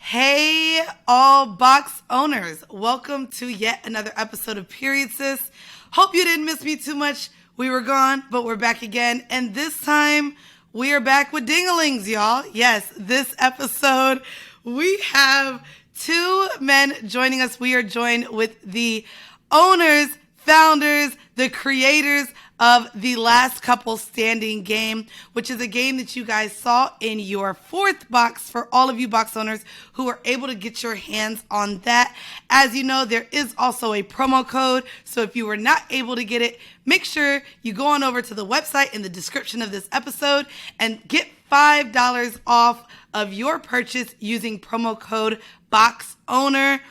Hey, all box owners. Welcome to yet another episode of Period Sis. Hope you didn't miss me too much. We were gone, but we're back again. And this time, we are back with dingalings, y'all. Yes, this episode, we have two men joining us. We are joined with the owners, founders, the creators of the Last Couple Standing game, which is a game that you guys saw in your fourth box for all of you box owners who are able to get your hands on that. As you know, there is also a promo code, so if you were not able to get it, make sure you go on over to the website in the description of this episode and get $5 off of your purchase using promo code BOXOWNER.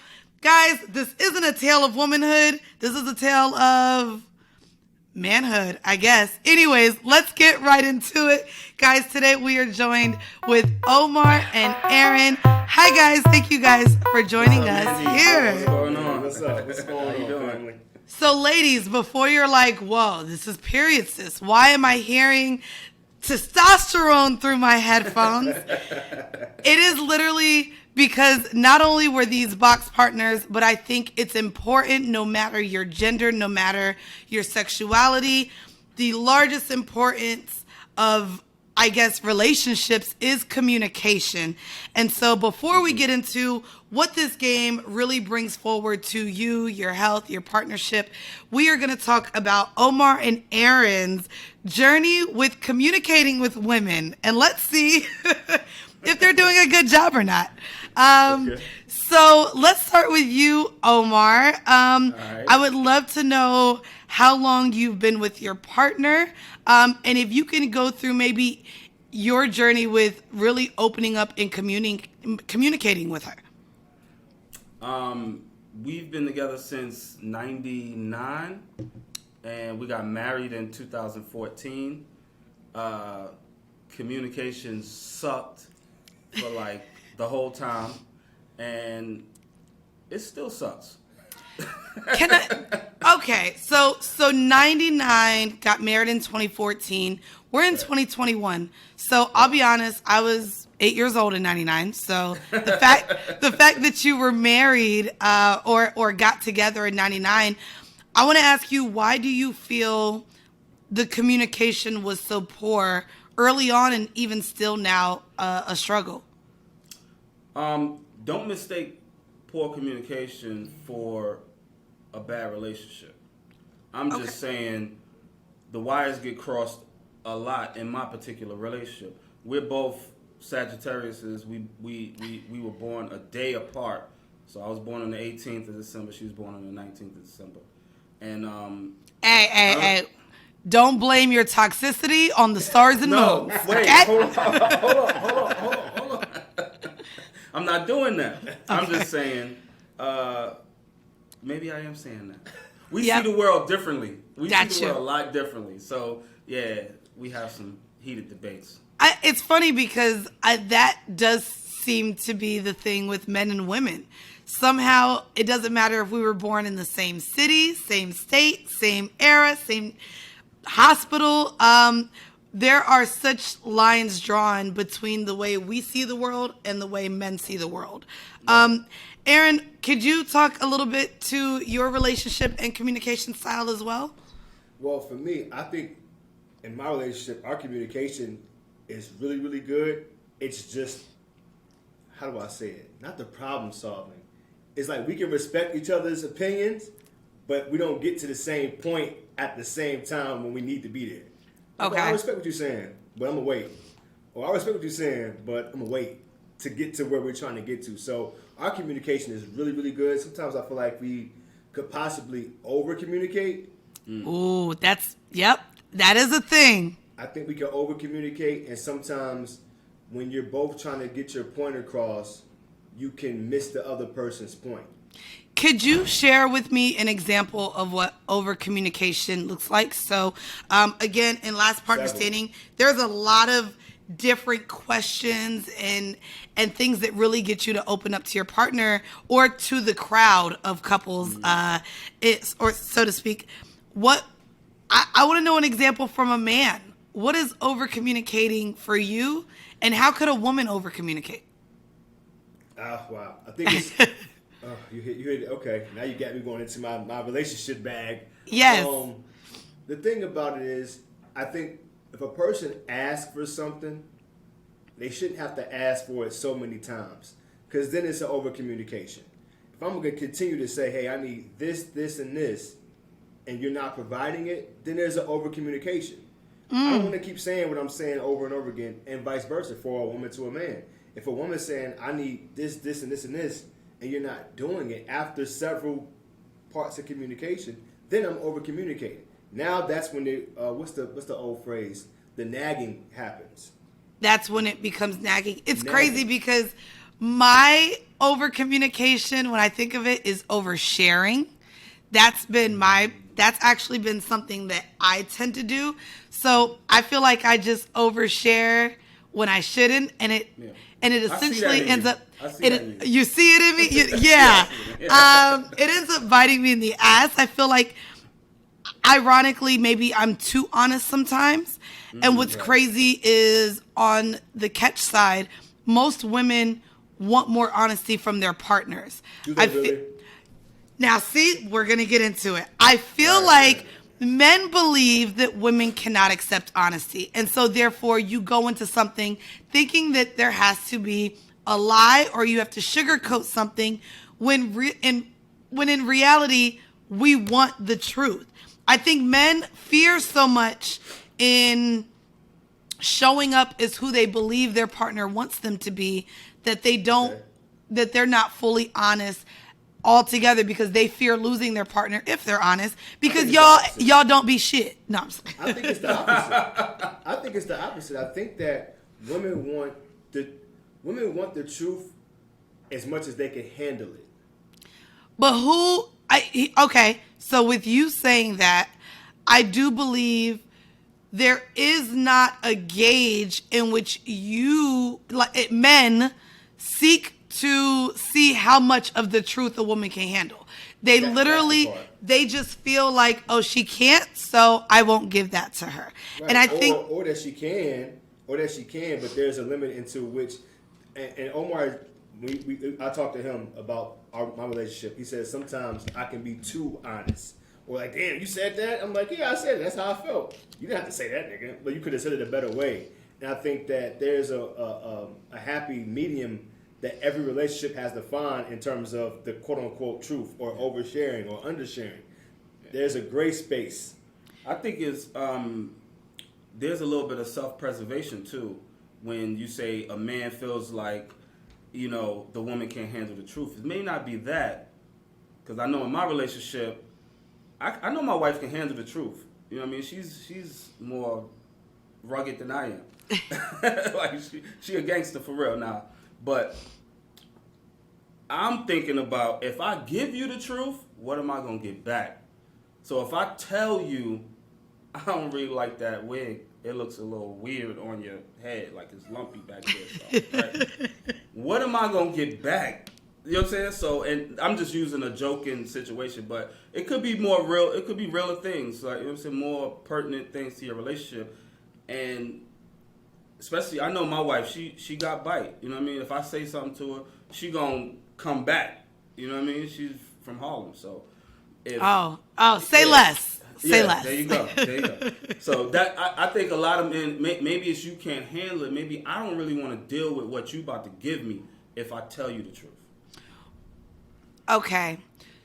Guys, this isn't a tale of womanhood. This is a tale of manhood, I guess. Anyways, let's get right into it. Guys, today we are joined with Omar and Aaron. Hi, guys. Thank you guys for joining us here. What's going on? What's up? What's going on? How you doing? So, ladies, before you're like, whoa, this is Period Sis. Why am I hearing testosterone through my headphones? It is literally because not only were these box partners, but I think it's important no matter your gender, no matter your sexuality. The largest importance of, I guess, relationships is communication. And so before we get into what this game really brings forward to you, your health, your partnership, we are going to talk about Omar and Aaron's journey with communicating with women. And let's see if they're doing a good job or not. Okay. So let's start with you, Omar. Right. I would love to know how long you've been with your partner, and if you can go through maybe your journey with really opening up and communicating with her. We've been together since '99, and we got married in 2014. Communication sucked for like the whole time, and it still sucks. Okay, so 99, got married in 2014. We're in 2021. So I'll be honest, I was 8 years old in 99. So the fact that you were married or got together in 99, I want to ask you, why do you feel the communication was so poor early on and even still now a struggle? Don't mistake poor communication for a bad relationship. I'm just saying the wires get crossed a lot in my particular relationship. We're both Sagittariuses. We were born a day apart. So I was born on the 18th of December. She was born on the 19th of December. And Hey. Don't blame your toxicity on the stars and moons. Wait, okay? hold on. I'm not doing that. Okay. I'm just saying, maybe I am saying that. We see the world differently. We see the world a lot differently. So, yeah, we have some heated debates. It's funny because that does seem to be the thing with men and women. Somehow, it doesn't matter if we were born in the same city, same state, same era, same hospital. There are such lines drawn between the way we see the world and the way men see the world. Aaron, could you talk a little bit to your relationship and communication style as well? Well, for me, I think in my relationship, our communication is really, really good. It's just, how do I say it? Not the problem solving. It's like we can respect each other's opinions, but we don't get to the same point at the same time when we need to be there. Okay. Well, I respect what you're saying, but I'm going to wait. Or I respect what you're saying, but I'm going to wait to get to where we're trying to get to. So our communication is really, really good. Sometimes I feel like we could possibly over-communicate. Ooh, that is a thing. I think we can over-communicate, and sometimes when you're both trying to get your point across, you can miss the other person's point. Could you share with me an example of what over-communication looks like? So, again, in Last Partner Standing, there's a lot of different questions and things that really get you to open up to your partner or to the crowd of couples, or so to speak. What I want to know an example from a man. What is over-communicating for you, and how could a woman over-communicate? Wow. I think it's. You hit. Okay, now you got me going into my relationship bag. Yes. The thing about it is, I think if a person asks for something, they shouldn't have to ask for it so many times, because then it's an over communication. If I'm going to continue to say, hey, I need this, this, and this, and you're not providing it, then there's an over communication. I don't want to keep saying what I'm saying over and over again, and vice versa for a woman to a man. If a woman's saying, I need this, this, and this, and this, and you're not doing it after several parts of communication, then I'm over communicating. Now that's when what's the old phrase? The nagging happens. That's when it becomes nagging. It's crazy because my over communication, when I think of it, is oversharing. That's actually been something that I tend to do. So I feel like I just overshare when I shouldn't, and it essentially ends up. You see it in me? Yeah. It ends up biting me in the ass. I feel like, ironically, maybe I'm too honest sometimes. And what's crazy is on the catch side, most women want more honesty from their partners. Do they really? Now, see, we're going to get into it. I feel like men believe that women cannot accept honesty. And so, therefore, you go into something thinking that there has to be a lie or you have to sugarcoat something when in reality, we want the truth. I think men fear so much in showing up as who they believe their partner wants them to be that that they're not fully honest altogether because they fear losing their partner if they're honest because y'all don't be shit. No, I'm sorry. I think it's the opposite. I think that women want the truth as much as they can handle it. But okay, so with you saying that, I do believe there is not a gauge in which men seek to see how much of the truth a woman can handle. They they just feel like, oh, she can't, so I won't give that to her. Right. And I think, or that she can, but there's a limit into which. And Omar, I talked to him about my relationship. He said sometimes I can be too honest. Or like, damn, you said that? I'm like, yeah, I said it. That's how I felt. You didn't have to say that, nigga. But you could have said it a better way. And I think that there's a happy medium that every relationship has to find in terms of the quote-unquote truth or oversharing or undersharing. There's a gray space. I think there's a little bit of self-preservation, too, when you say a man feels like, the woman can't handle the truth. It may not be that, because I know in my relationship, I know my wife can handle the truth. You know what I mean? She's more rugged than I am. Like she a gangster for real now. But I'm thinking about, if I give you the truth, what am I going to get back? So if I tell you, I don't really like that wig, it looks a little weird on your head, like it's lumpy back there. So, right? What am I going to get back? You know what I'm saying? So, and I'm just using a joking situation, but it could be more real. It could be realer things, like, you know what I'm saying, more pertinent things to your relationship. And especially, I know my wife, she got bite. You know what I mean? If I say something to her, she gonna come back. You know what I mean? She's from Harlem, so. Say less. Say less. There you go. So that I think a lot of men, maybe it's you can't handle it. Maybe I don't really want to deal with what you about to give me if I tell you the truth. Okay.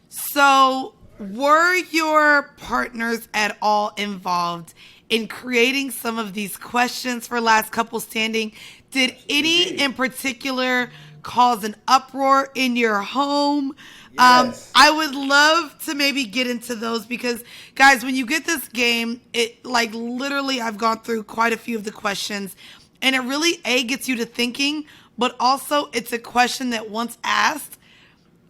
So were your partners at all involved in creating some of these questions for Last Couple Standing? Did any in particular cause an uproar in your home? Yes. I would love to maybe get into those because, guys, when you get this game, it literally I've gone through quite a few of the questions, and it really gets you to thinking, but also it's a question that once asked,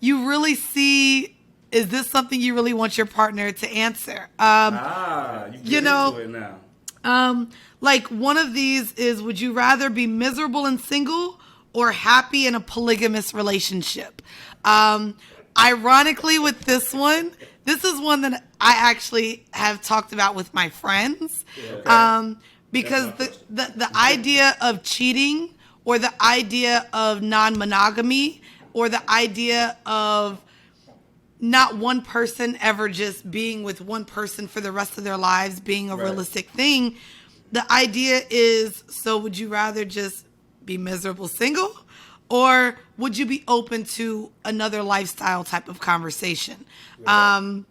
you really see, is this something you really want your partner to answer? You get into it now. One of these is, would you rather be miserable and single or happy in a polygamous relationship? Ironically, with this is one that I actually have talked about with my friends. Yeah, okay. Because the idea of cheating or the idea of non-monogamy or the idea of not one person ever just being with one person for the rest of their lives being a realistic thing. The idea is, so would you rather just be miserable single, or would you be open to another lifestyle type of conversation? Right.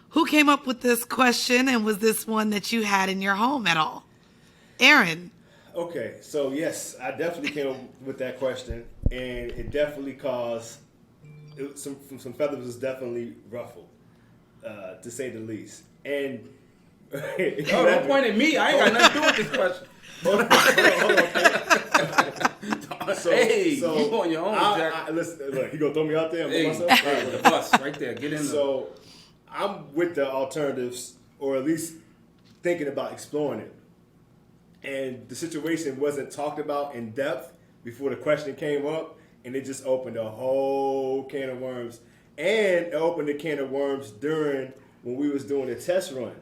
Who came up with this question, and was this one that you had in your home at all? Aaron. Okay, so yes, I definitely came up with that question, and it definitely caused some feathers was definitely ruffled, to say the least. And don't point at me. I ain't got nothing to do with this question. Hold on. So you on your own, Jack. Listen, look, you gonna throw me out there? Hey, the bus right there. Get in there. So I'm with the alternatives, or at least thinking about exploring it. And the situation wasn't talked about in depth before the question came up, and it just opened a whole can of worms. And it opened a can of worms during when we was doing a test run.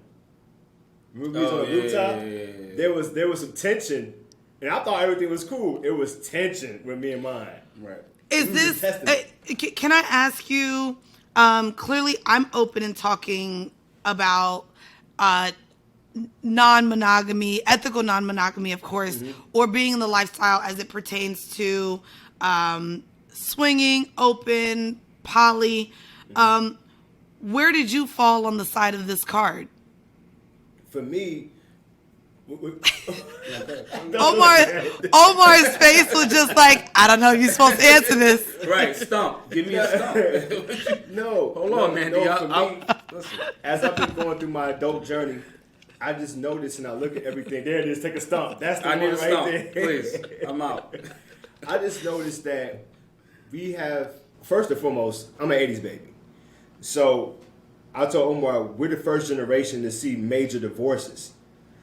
Remember we was on the rooftop? Yeah. There was some tension, and I thought everything was cool. It was tension with me and mine. Right. Is this? Can I ask you? Clearly, I'm open in talking about non-monogamy, ethical non-monogamy, of course, or being in the lifestyle as it pertains to swinging, open, poly. Where did you fall on the side of this card? For me, Omar's face was just like, I don't know if you're supposed to answer this. Right, stump. Give me a stump. Hold on, man. Listen, as I've been going through my adult journey, I just noticed and I look at everything. There it is. Take a stump. That's the one right there. Please, I'm out. I just noticed that we have, first and foremost, I'm an 80s baby. So I told Omar, we're the first generation to see major divorces.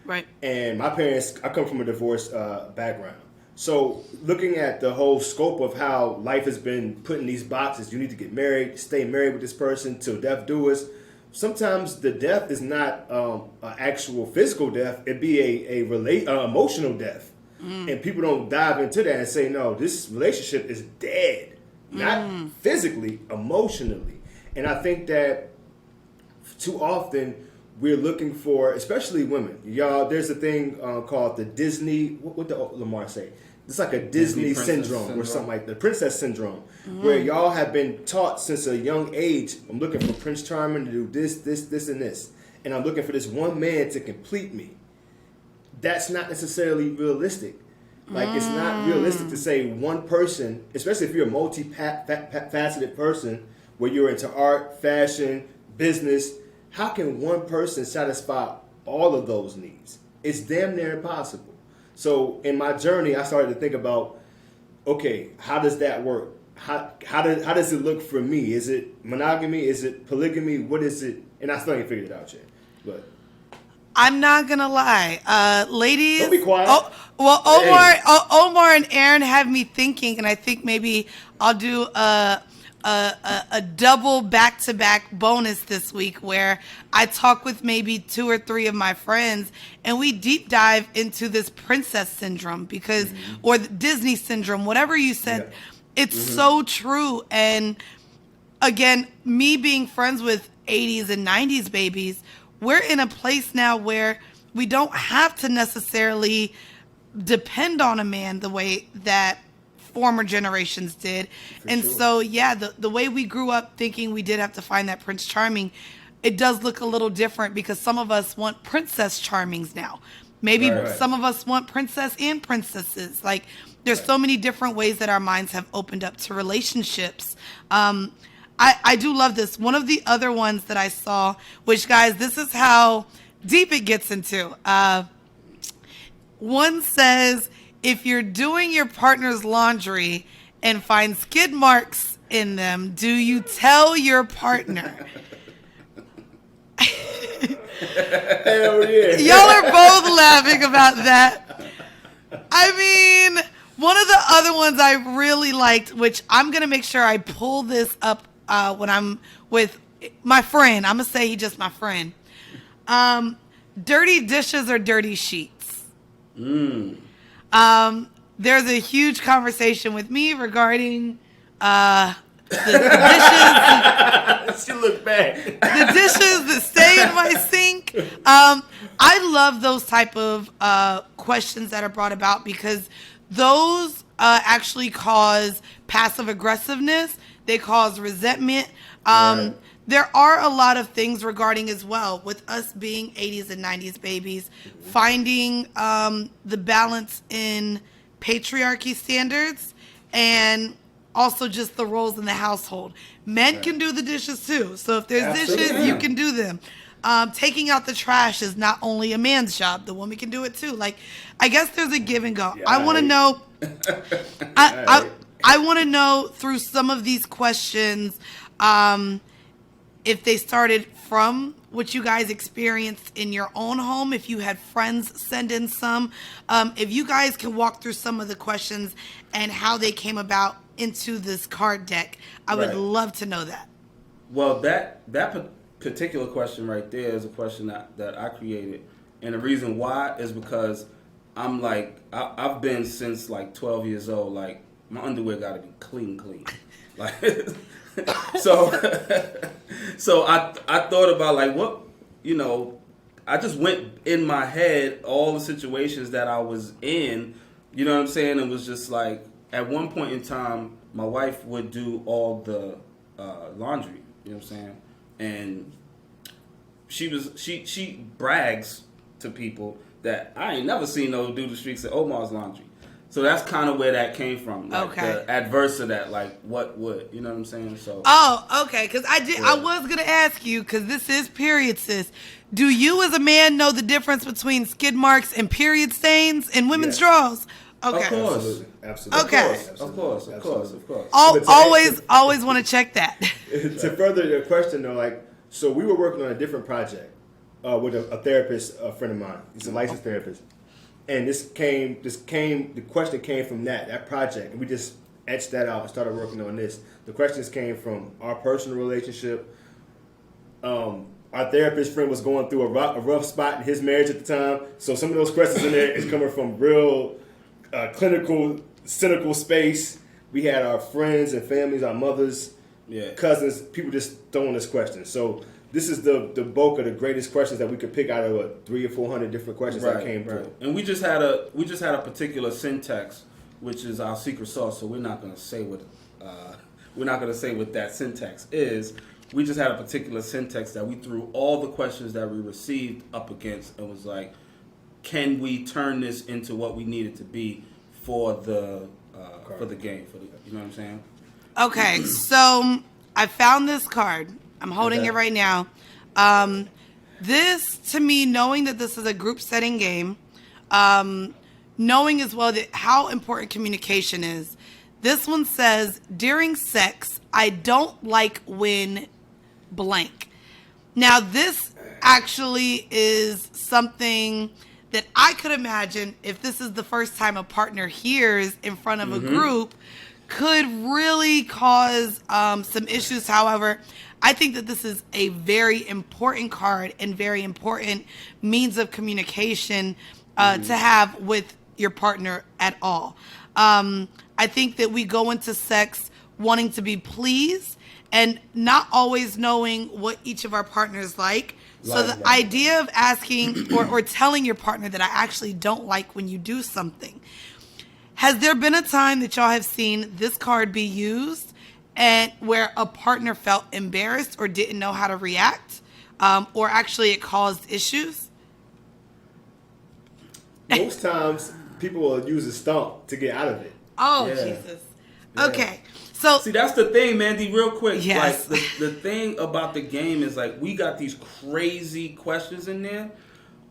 Right. And my parents, I come from a divorce background. So looking at the whole scope of how life has been put in these boxes, you need to get married, stay married with this person till death do us. Sometimes the death is not an actual physical death. It'd be a emotional death. And people don't dive into that and say, no, this relationship is dead. Not physically, emotionally. And I think that too often we're looking for, especially women, y'all, there's a thing called the Disney, what did Lamar say? It's like a Disney syndrome or something like the princess syndrome, where y'all have been taught since a young age, I'm looking for Prince Charming to do this, and this. And I'm looking for this one man to complete me. That's not necessarily realistic. Like, it's not realistic to say one person, especially if you're a multi-faceted person, where you're into art, fashion, business. How can one person satisfy all of those needs? It's damn near impossible. So in my journey, I started to think about, okay, how does that work? How does it look for me? Is it monogamy? Is it polygamy? What is it? And I still ain't figured it out yet. But I'm not gonna lie, ladies. Don't be quiet. Omar and Aaron have me thinking, and I think maybe I'll do a double back-to-back bonus this week where I talk with maybe 2 or 3 of my friends and we deep dive into this princess syndrome because, or the Disney syndrome, whatever you said, it's so true. And again, me being friends with 80s and 90s babies, we're in a place now where we don't have to necessarily depend on a man the way that former generations did. And so, yeah, the way we grew up thinking we did have to find that Prince Charming, it does look a little different because some of us want Princess Charmings now. Maybe some of us want princess and princesses. Like, there's so many different ways that our minds have opened up to relationships. I do love this. One of the other ones that I saw, which, guys, this is how deep it gets into. One says, if you're doing your partner's laundry and find skid marks in them, do you tell your partner? hell yeah. Y'all are both laughing about that. I mean, one of the other ones I really liked, which I'm going to make sure I pull this up when I'm with my friend. I'm going to say he's just my friend. Dirty dishes or dirty sheets? There's a huge conversation with me regarding the dishes. She looked bad. The dishes that stay in my sink. I love those type of questions that are brought about because those actually cause passive aggressiveness. They cause resentment. Right. There are a lot of things regarding as well with us being 80s and 90s babies, finding the balance in patriarchy standards and also just the roles in the household. Men can do the dishes too. So if there's dishes, you can do them. Taking out the trash is not only a man's job. The woman can do it too. Like, I guess there's a give and go. Yeah, I want to know. I want to know through some of these questions if they started from what you guys experienced in your own home, if you had friends send in some, if you guys can walk through some of the questions and how they came about into this card deck, I would love to know that. Well, that particular question right there is a question that I created, and the reason why is because I'm like I've been since like 12 years old. Like my underwear got to be clean, like so I thought about like what I just went in my head all the situations that I was in. You know what I'm saying? It was just like at one point in time, my wife would do all the laundry. You know what I'm saying? And she brags to people that I ain't never seen no do the streets of Omar's laundry. So that's kind of where that came from. Like the adverse of that, like what would, you know what I'm saying? So. Oh, okay. Because I was gonna ask you because this is period, sis. Do you, as a man, know the difference between skid marks and period stains in women's drawers? Okay. Of course. Absolutely. Okay. Of course. Always want to check that. To further your question, though, like, so we were working on a different project with a therapist, a friend of mine. He's a licensed therapist. And the question came from that project. And we just etched that out and started working on this. The questions came from our personal relationship. Our therapist friend was going through a rough spot in his marriage at the time. So some of those questions in there is coming from real clinical, cynical space. We had our friends and families, our mothers, cousins, people just throwing us questions. So this is the bulk of the greatest questions that we could pick out of 300 or 400 different questions that came through. And we just had a particular syntax, which is our secret sauce. So we're not going to say what that syntax is. We just had a particular syntax that we threw all the questions that we received up against and was like, can we turn this into what we need it to be for the game? You know what I'm saying? Okay, so I found this card. I'm holding it right now. This, to me, knowing that this is a group setting game, knowing as well that how important communication is. This one says, during sex, I don't like when blank. Now, this actually is something that I could imagine if this is the first time a partner hears in front of a group could really cause some issues. However, I think that this is a very important card and very important means of communication to have with your partner at all. I think that we go into sex wanting to be pleased and not always knowing what each of our partners like. So the idea of asking or telling your partner that I actually don't like when you do something. Has there been a time that y'all have seen this card be used and where a partner felt embarrassed or didn't know how to react, or actually it caused issues? Most times, people will use a stomp to get out of it. Oh, Jesus. Okay. So see, that's the thing, Mandy, real quick. Yes. Like the thing about the game is like we got these crazy questions in there,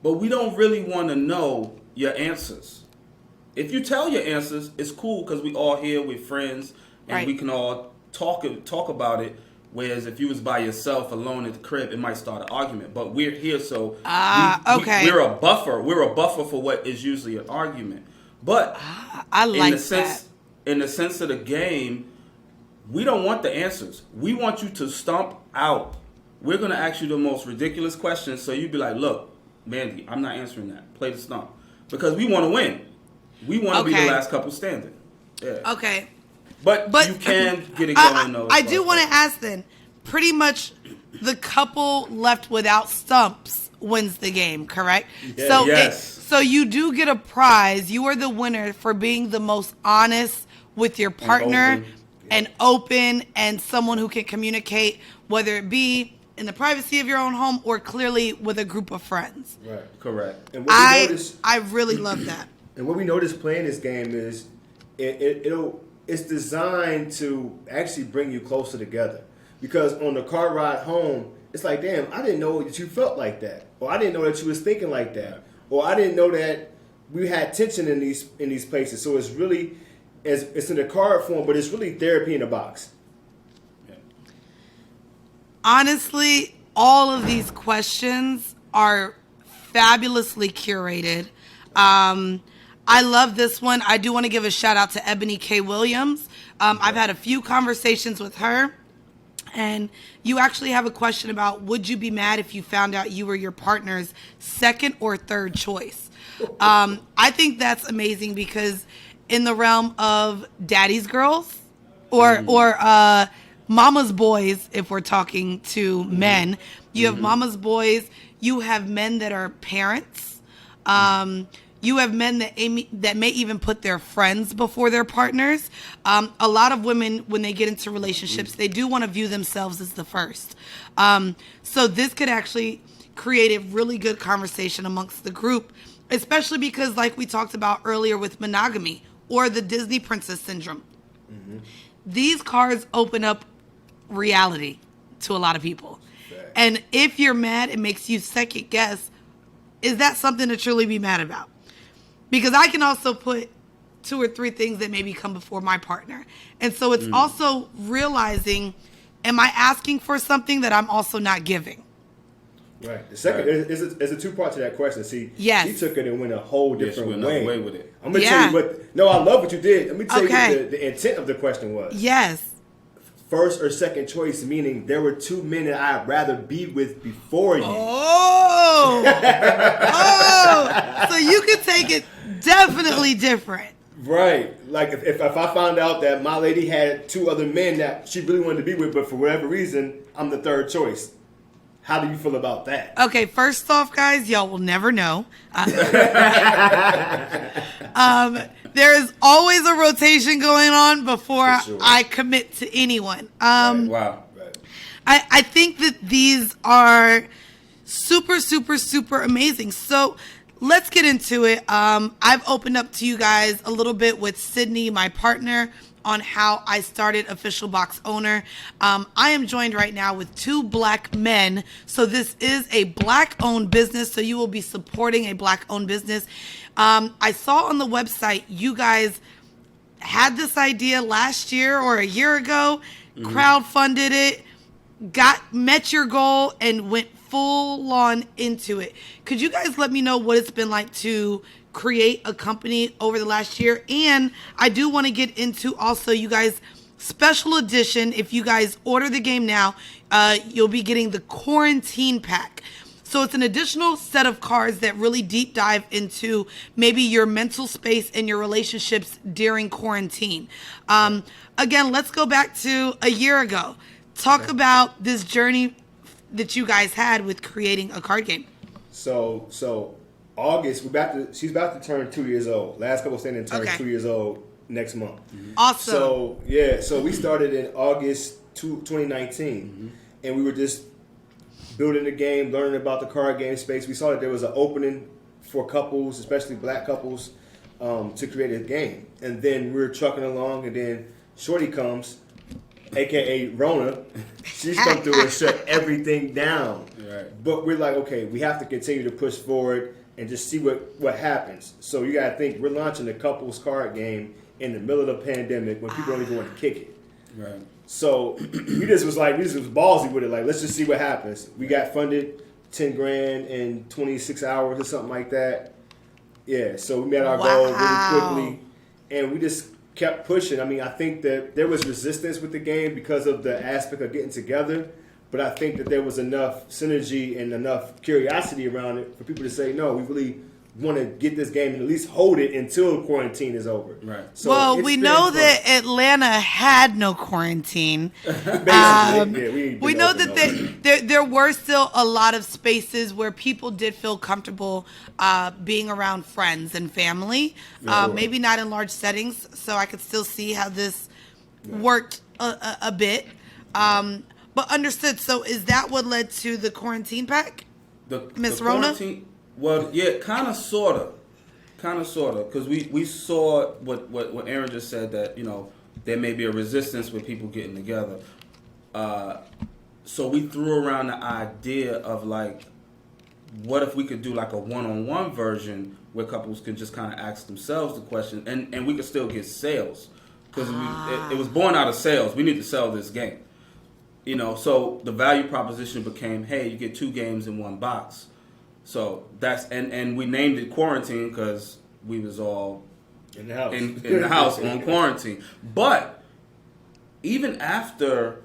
but we don't really want to know your answers. If you tell your answers, it's cool because we all here with friends and we can all talk about it. Whereas if you was by yourself alone at the crib, it might start an argument. But we're here, so we're a buffer. We're a buffer for what is usually an argument. But I like that. In the sense of the game, we don't want the answers. We want you to stomp out. We're going to ask you the most ridiculous questions, so you'd be like, look, Mandy, I'm not answering that. Play the stomp. Because we want to win. We want to be the last couple standing. Yeah. Okay. But you can get it going, though. I do want to ask then, pretty much the couple left without stumps wins the game, correct? Yeah. So Yes. so you do get a prize. You are the winner for being the most honest with your partner and open and someone who can communicate, whether it be in the privacy of your own home or clearly with a group of friends. Right. Correct. And what we notice, I really love that. and what we notice playing this game is it's designed to actually bring you closer together. Because on the car ride home, it's like, damn, I didn't know that you felt like that, or I didn't know that you was thinking like that, or I didn't know that we had tension in these places. So it's really, it's in the card form, but it's really therapy in a box. Yeah. Honestly, all of these questions are fabulously curated. I love this one. I do want to give a shout out to Ebony K. Williams. I've had a few conversations with her. And you actually have a question about, would you be mad if you found out you were your partner's second or third choice? I think that's amazing because in the realm of daddy's girls or mama's boys, if we're talking to men, you have mama's boys, you have men that are parents, you have men that may even put their friends before their partners. A lot of women, when they get into relationships, they do want to view themselves as the first. So this could actually create a really good conversation amongst the group, especially because, like we talked about earlier with monogamy or the Disney princess syndrome, these cards open up reality to a lot of people. Right. And if you're mad, it makes you second guess, is that something to truly be mad about? Because I can also put 2 or 3 things that maybe come before my partner. And so it's also realizing, am I asking for something that I'm also not giving? Right. The second, there's a 2-part to that question. See, Yes. she took it and went a whole different went way. another way with it. I'm going to tell you what, no, I love what you did. Let me tell Okay. you what the intent of the question was. Yes. First or second choice, meaning there were 2 men that I'd rather be with before you. Oh. So you could take it definitely different. Right. Like if I found out that my lady had 2 other men that she really wanted to be with, but for whatever reason, I'm the third choice. How do you feel about that? Okay, first off, guys, y'all will never know. There is always a rotation going on before For sure. I commit to anyone. Wow. Right. I think that these are super, super, super amazing. So let's get into it. I've opened up to you guys a little bit with Sydney, my partner, on how I started Official Box Owner. I am joined right now with 2 black men. So this is a black-owned business. So you will be supporting a black-owned business. I saw on the website you guys had this idea last year or a year ago, crowdfunded it, met your goal, and went full on into it. Could you guys let me know what it's been like to create a company over the last year? And I do want to get into also you guys special edition. If you guys order the game now, you'll be getting the quarantine pack. So it's an additional set of cards that really deep dive into maybe your mental space and your relationships during quarantine. Again, let's go back to a year ago. Talk about this journey that you guys had with creating a card game. So August, she's about to turn 2 years old. Last couple standing turns Okay. 2 years old next month. Awesome. So we started in August 2019, and we were just building the game, learning about the card game space. We saw that there was an opening for couples, especially black couples, to create a game. And then we were trucking along, and then Shorty comes, aka Rona. She's come through and shut everything down. Right. But we're like, okay, we have to continue to push forward and just see what happens. So you gotta think, we're launching a couples card game in the middle of the pandemic when people don't even want to kick it. Right. So we just was ballsy with it. Like, let's just see what happens. We got funded $10,000 in 26 hours or something like that. Yeah. So we met our goal really quickly, and we just kept pushing. I mean, I think that there was resistance with the game because of the aspect of getting together, but I think that there was enough synergy and enough curiosity around it for people to say, no, we really want to get this game and at least hold it until quarantine is over. Right. So well, we know that Atlanta had no quarantine. We know that there were still a lot of spaces where people did feel comfortable being around friends and family. Maybe not in large settings, so I could still see how this worked a bit. But understood. So is that what led to the quarantine pack? Miss Rona? Well, yeah, kind of, sort of. Because we saw what Aaron just said, that, you know, there may be a resistance with people getting together. So we threw around the idea of, like, what if we could do like a one-on-one version where couples can just kind of ask themselves the question, and we could still get sales. Because it was born out of sales. We need to sell this game. You know, so the value proposition became, hey, you get 2 games in one box. So that's, and we named it Quarantine because we was all in the house, in the house on quarantine. But even after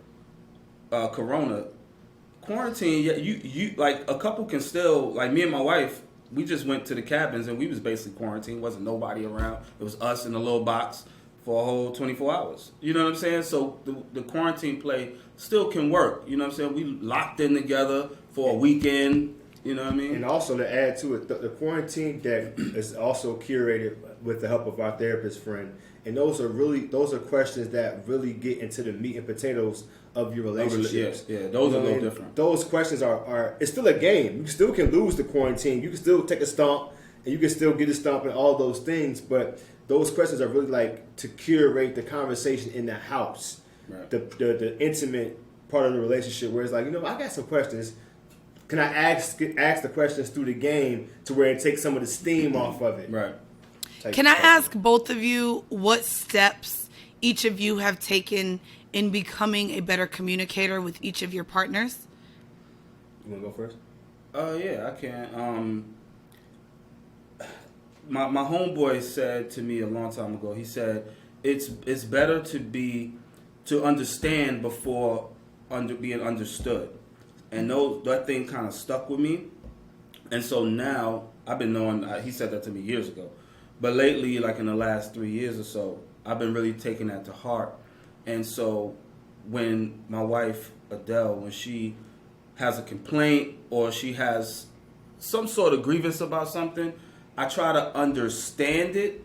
Corona, quarantine, you like, a couple can still, like me and my wife, we just went to the cabins and we was basically quarantined. Wasn't nobody around. It was us in a little box for a whole 24 hours. You know what I'm saying? So the quarantine play still can work. You know what I'm saying? We locked in together for a weekend. You know what I mean? And also to add to it, the quarantine deck is also curated with the help of our therapist friend. And those are questions that really get into the meat and potatoes of your relationships. Yeah, those are a little different. Those questions are it's still a game. You still can lose the quarantine. You can still take a stomp, and you can still get a stomp and all those things. But those questions are really like to curate the conversation in the house, right. The intimate part of the relationship, where it's like, you know, I got some questions. Can I ask the questions through the game to where it takes some of the steam off of it? Right. Can I ask both of you what steps each of you have taken in becoming a better communicator with each of your partners? You want to go first? Yeah, I can. My homeboy said to me a long time ago, he said, it's better to understand before being understood. And that thing kind of stuck with me. And so now, I've been knowing, he said that to me years ago. But lately, like in the last 3 years or so, I've been really taking that to heart. And so when my wife, Adele, when she has a complaint or she has some sort of grievance about something, I try to understand it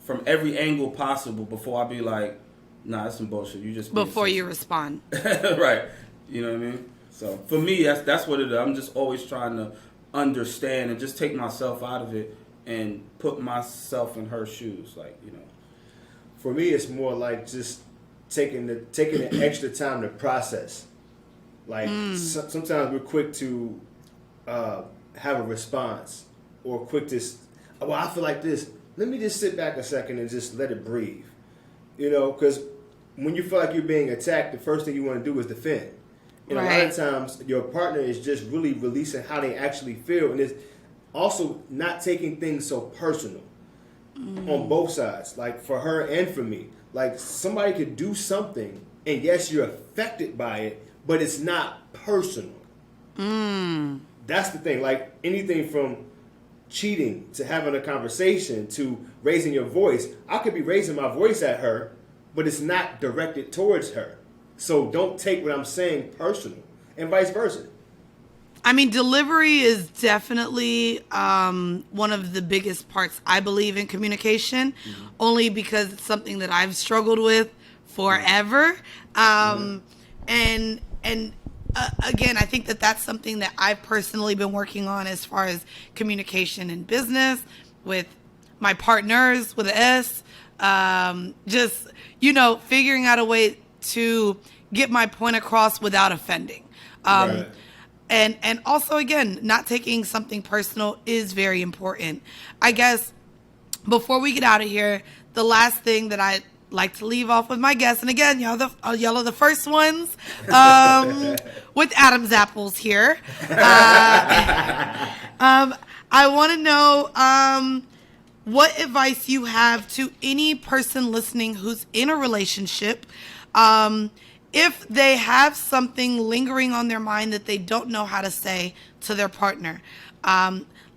from every angle possible before I be like, nah, that's some bullshit. You just before you respond. Right. You know what I mean? So for me, that's what it is. I'm just always trying to understand and just take myself out of it and put myself in her shoes, like, you know. For me, it's more like just taking the extra time to process. Like sometimes we're quick to have a response, or quick to, well, I feel like this. Let me just sit back a second and just let it breathe. You know, because when you feel like you're being attacked, the first thing you want to do is defend. And a lot of times, your partner is just really releasing how they actually feel, and it's also not taking things so personal on both sides. Like for her and for me, like somebody could do something, and yes, you're affected by it, but it's not personal. That's the thing. Like anything from cheating to having a conversation to raising your voice, I could be raising my voice at her, but it's not directed towards her. So don't take what I'm saying personal, and vice versa. I mean, delivery is definitely one of the biggest parts, I believe, in communication, only because it's something that I've struggled with forever. And again, I think that that's something that I've personally been working on as far as communication in business, with my partners, with an S, just, you know, figuring out a way to get my point across without offending. Right. And also, again, not taking something personal is very important. I guess before we get out of here, the last thing that I like to leave off with my guests, and again, y'all are the first ones with Adam's apples here. I want to know what advice you have to any person listening who's in a relationship, if they have something lingering on their mind that they don't know how to say to their partner.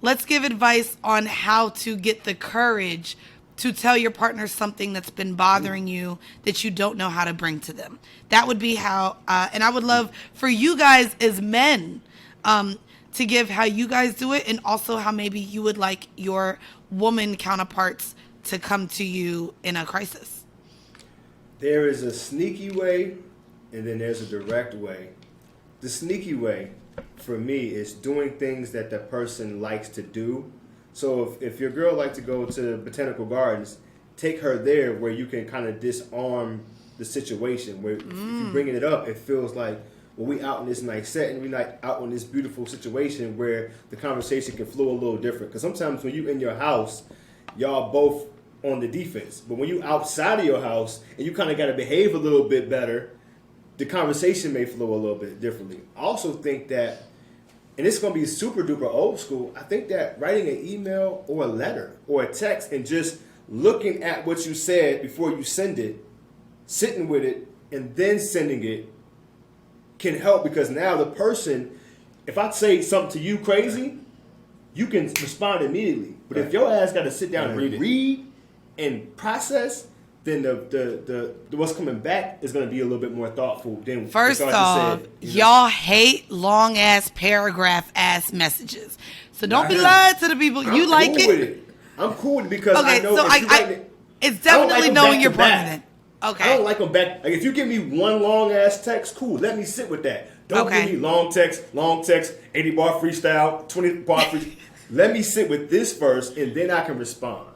let's give advice on how to get the courage to tell your partner something that's been bothering you that you don't know how to bring to them. That would be how, and I would love for you guys as men to give how you guys do it, and also how maybe you would like your woman counterparts to come to you in a crisis. There is a sneaky way, and then there's a direct way. The sneaky way, for me, is doing things that the person likes to do. So if your girl likes to go to botanical gardens, take her there where you can kind of disarm the situation. Where if you're bringing it up, it feels like, well, we out in this nice setting, we like out in this beautiful situation where the conversation can flow a little different. Because sometimes when you in your house, y'all both on the defense. But when you outside of your house and you kind of got to behave a little bit better, the conversation may flow a little bit differently. I also think that, and it's going to be super duper old school, I think that writing an email or a letter or a text and just looking at what you said before you send it, sitting with it, and then sending it can help, because now the person, if I say something to you crazy, you can respond immediately. But if your ass got to sit down and read and process, then the what's coming back is going to be a little bit more thoughtful than first off, y'all hate long ass paragraph ass messages. So don't be lying to the people. You like it. I'm cool with it because okay, I know so it's definitely knowing your partner then. Okay. I don't like them back. Like if you give me one long ass text, cool. Let me sit with that. Don't give me long text, 80 bar freestyle, 20 bar freestyle. Let me sit with this first, and then I can respond.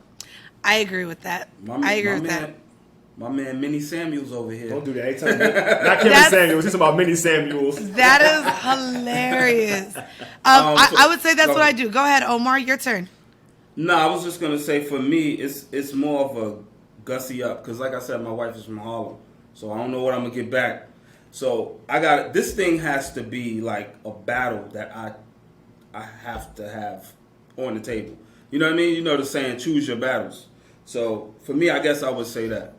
I agree with that. I agree with that. My man Minnie Samuels over here. Don't do that. Not Kevin Samuels. It's about Minnie Samuels. That is hilarious. I would say that's what I do. Go ahead, Omar. Your turn. No, I was just gonna say for me, it's more of a gussy up, because like I said, my wife is from Harlem, so I don't know what I'm gonna get back. So this thing has to be like a battle that I have to have on the table. You know what I mean? You know the saying, choose your battles. So for me, I guess I would say that.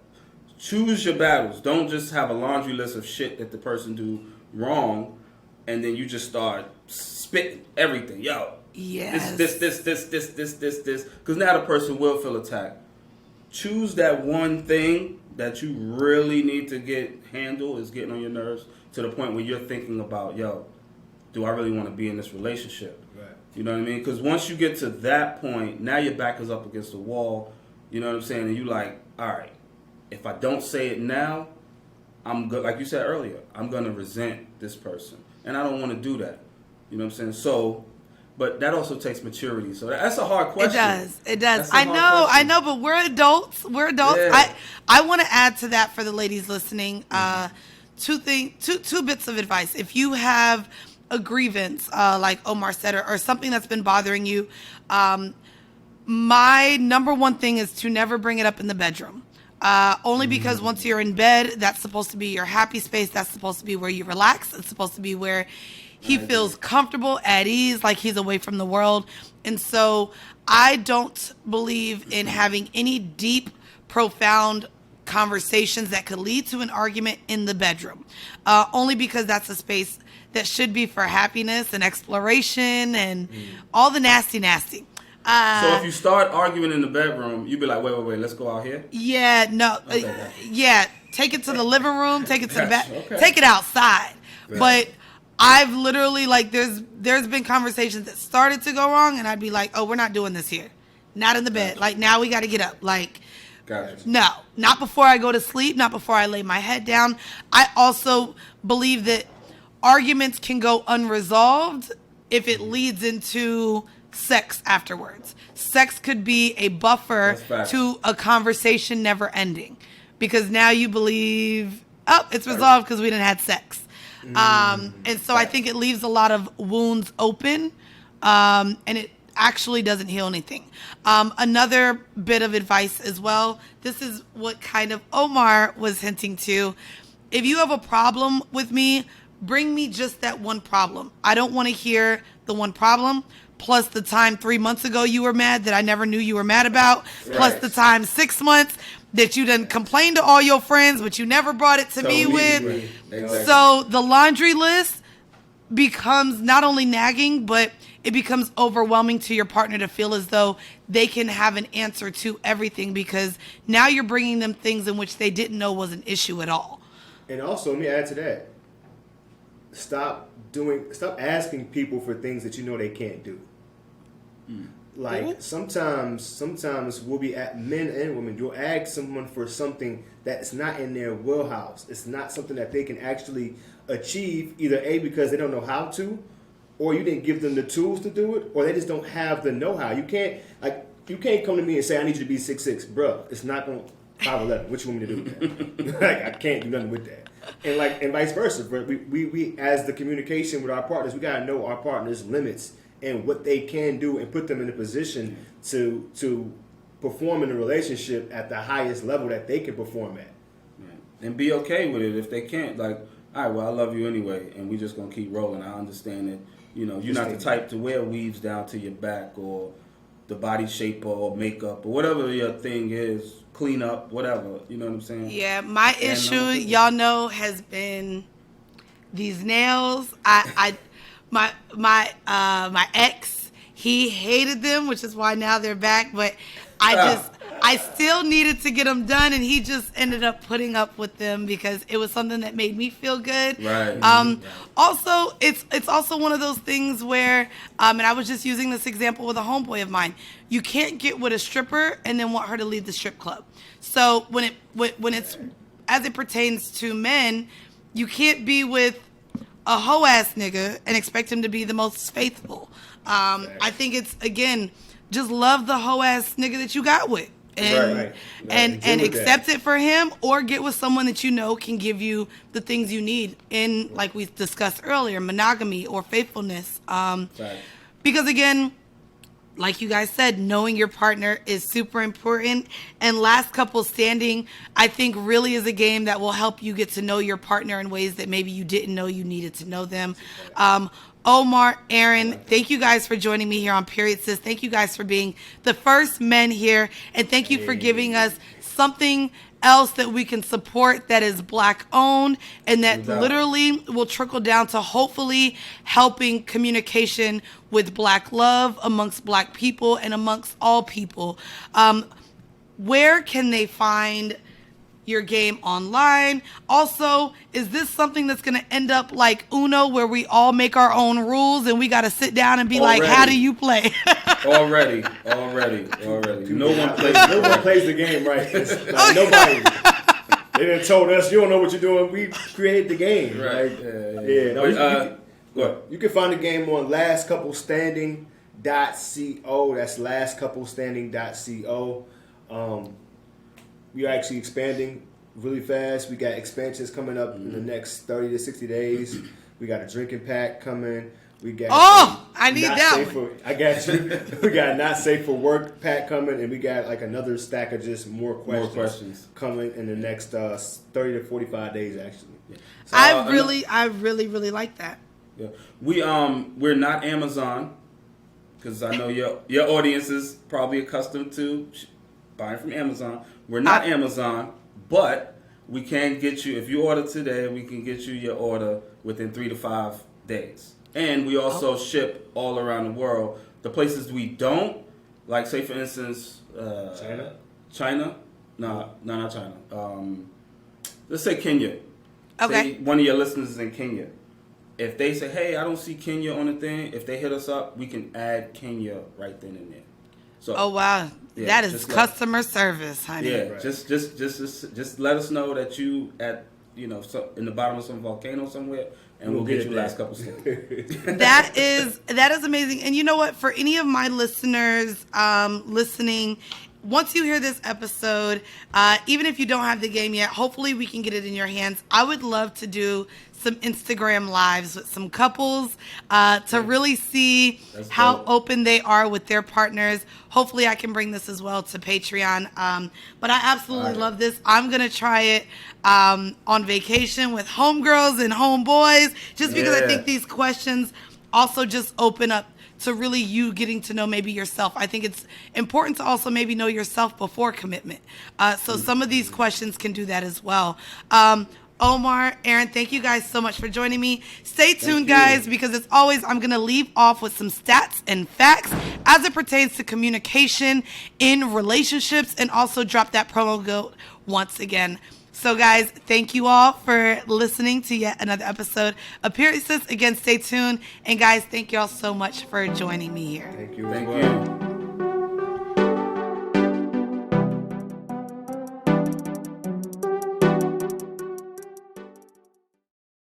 Choose your battles. Don't just have a laundry list of shit that the person do wrong, and then you just start spitting everything. Yo, yes. This. Because now the person will feel attacked. Choose that one thing that you really need to get handled, is getting on your nerves, to the point where you're thinking about, yo, do I really want to be in this relationship? Right. You know what I mean? Because once you get to that point, now your back is up against the wall. You know what I'm saying? And you like, all right, if I don't say it now, I'm good. Like you said earlier, I'm going to resent this person. And I don't want to do that. You know what I'm saying? So, but that also takes maturity. So that's a hard question. It does. I know, but we're adults. Yeah. I want to add to that for the ladies listening. Two bits of advice. If you have a grievance, like Omar said, or something that's been bothering you, my number one thing is to never bring it up in the bedroom. Only because once you're in bed, that's supposed to be your happy space. That's supposed to be where you relax. It's supposed to be where he feels comfortable, at ease, like he's away from the world. And so I don't believe in having any deep, profound conversations that could lead to an argument in the bedroom. Only because that's a space that should be for happiness and exploration and all the nasty. So if you start arguing in the bedroom, you'd be like, wait, let's go out here? Yeah, no. Yeah, take it to the living room, take it to the back, take it outside. Right. But I've literally, like, there's been conversations that started to go wrong, and I'd be like, oh, we're not doing this here. Not in the bed. Like, now we got to get up. Like, no, not before I go to sleep, not before I lay my head down. I also believe that arguments can go unresolved if it leads into sex afterwards. Sex could be a buffer to a conversation never ending, because now you believe, oh, it's resolved because we didn't have sex. And so I think it leaves a lot of wounds open, and it actually doesn't heal anything. Another bit of advice as well, this is what kind of Omar was hinting to. If you have a problem with me, bring me just that one problem. I don't want to hear the one problem, plus the time 3 months ago you were mad that I never knew you were mad about, plus the time 6 months that you done complained to all your friends, but you never brought it to me with. Exactly. So the laundry list becomes not only nagging, but it becomes overwhelming to your partner to feel as though they can have an answer to everything, because now you're bringing them things in which they didn't know was an issue at all. And also, let me add to that. Stop asking people for things that you know they can't do. Like sometimes we'll be at men and women. You'll ask someone for something that's not in their wheelhouse. It's not something that they can actually achieve, either A, because they don't know how to, or you didn't give them the tools to do it, or they just don't have the know-how. You can't come to me and say, I need you to be 6'6", bro. It's not going to 5'11". What you want me to do with that? Like, I can't do nothing with that. And vice versa. But we as the communication with our partners, we gotta know our partners' limits and what they can do, and put them in a position to perform in a relationship at the highest level that they can perform at. And be okay with it if they can't. Like, all right, well, I love you anyway, and we're just gonna keep rolling. I understand that, you're not the type to wear weaves down to your back, or the body shape, or makeup, or whatever your thing is, clean up, whatever. You know what I'm saying? Yeah, my issue, y'all know, has been these nails. My ex, he hated them, which is why now they're back. But I still needed to get them done, and he just ended up putting up with them because it was something that made me feel good. Right. Also, it's also one of those things where, and I was just using this example with a homeboy of mine. You can't get with a stripper and then want her to leave the strip club. So when it's as it pertains to men, you can't be with a hoe ass nigga and expect him to be the most faithful. I think it's, again, just love the hoe ass nigga that you got with. And accept it for him, or get with someone that you know can give you the things you need in, like we discussed earlier, monogamy or faithfulness. Because again, like you guys said, knowing your partner is super important. And last couple standing, I think, really is a game that will help you get to know your partner in ways that maybe you didn't know you needed to know them. Omar, Aaron, thank you guys for joining me here on Period Sis. Thank you guys for being the first men here. And thank you for giving us something else that we can support that is Black owned, and that literally will trickle down to hopefully helping communication with Black love amongst Black people and amongst all people. Where can they find your game online? Also, is this something that's going to end up like Uno, where we all make our own rules and we got to sit down and be like, how do you play? Already. No one plays the game right. Like, nobody. They done told us, you don't know what you're doing. We created the game. Right. You can find the game on lastcouplestanding.co. That's lastcouplestanding.co. We are actually expanding really fast. We got expansions coming up in the next 30 to 60 days. We got a drinking pack coming. We got I need that one. I got you. We got a not safe for work pack coming, and we got like another stack of just more questions coming in the next 30 to 45 days actually. Yeah. So, I really like that. Yeah. We're not Amazon, because I know your audience is probably accustomed to buying from Amazon. We're not Amazon, but we can get you, if you order today, we can get you your order within 3 to 5 days. And we also ship all around the world. The places we don't, like, say for instance, China? No, not China. Let's say Kenya. Okay. Say one of your listeners is in Kenya. If they say, hey, I don't see Kenya on the thing, if they hit us up, we can add Kenya right then and there. So, oh wow, that is customer service, honey. Yeah, right. just let us know that you at in the bottom of some volcano somewhere, and we'll get you last couple steps. That is amazing. And you know what? For any of my listeners listening, once you hear this episode, even if you don't have the game yet, hopefully we can get it in your hands. I would love to do some Instagram lives with some couples to really see how open they are with their partners. Hopefully I can bring this as well to Patreon. But I absolutely love this. I'm going to try it on vacation with homegirls and homeboys, just because I think these questions also just open up to really you getting to know maybe yourself. I think it's important to also maybe know yourself before commitment. So some of these questions can do that as well. Omar, Aaron, thank you guys so much for joining me. Stay tuned, you. guys, because as always, I'm going to leave off with some stats and facts as it pertains to communication in relationships, and also drop that promo code once again. So, guys, thank you all for listening to yet another episode of Period Sis. Again, stay tuned. And, guys, thank you all so much for joining me here. Thank you. Thank you.